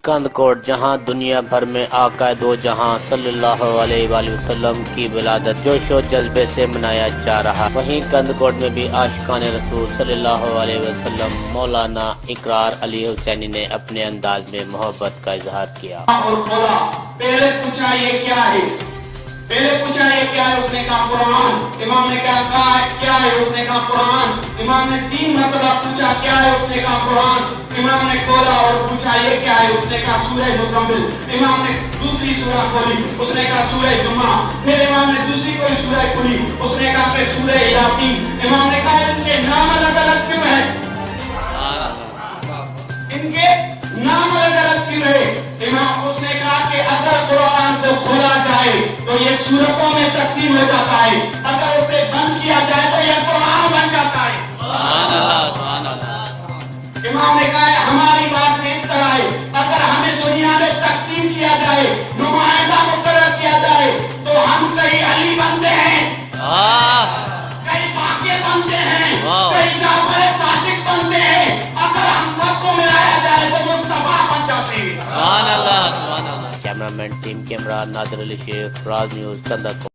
کند کوٹ جہاں دنیا بھر میں آقا دو جہاں صلی اللہ علیہ وآلہ وسلم کی ولادت جوش و جذبے سے منایا جا رہا، وہیں کند کوٹ میں بھی عاشقان رسول صلی اللہ علیہ وسلم مولانا اقرار علی حسینی نے اپنے انداز میں محبت کا اظہار کیا اور بولا پہلے پوچھا یہ کیا ہے، اس نے کہا قرآن۔ امام نے کہا کیا ہے، اس نے کہا قرآن۔ امام نے 3 مرتبہ پوچھا کیا ہے، اس نے کہا قرآن۔ امام نے کھولا اور پوچھا یہ کیا ہے، اس نے کہا سورہ مزمل۔ امام نے دوسری سورہ کھولی، اس نے کہا سورہ جمعہ۔ پھر امام نے دوسری کوئی سورہ کھولی، اس نے کہا پھر سورہ یاسین۔ امام نے کہا ان کے نام الگ الگ کیوں ہے، ان کے نام الگ الگ کیوں ہے؟ امام اس نے کہا کہ اگر قرآن کو کھولا جائے تو یہ سورتوں میں تقسیم ہو جاتا ہے، اگر اسے بند کیا جائے تو یہ قرآن بن جاتا ہے۔ امام نے کہا ہماری بات میں اس طرح ہے، اگر ہمیں دنیا میں تقسیم کیا جائے، نمائندہ مقرر کیا جائے تو ہم کئی علی بنتے ہیں، کئی باقی بنتے ہیں، کئی جعفر صادق بنتے ہیں، اگر ہم سب کو ملایا جائے تو مصطفیٰ بن جاتے ہیں۔ کیمرہ مین ٹیم کیمرہ نادر علی شیخ، راز نیوز، کندہ کوٹ۔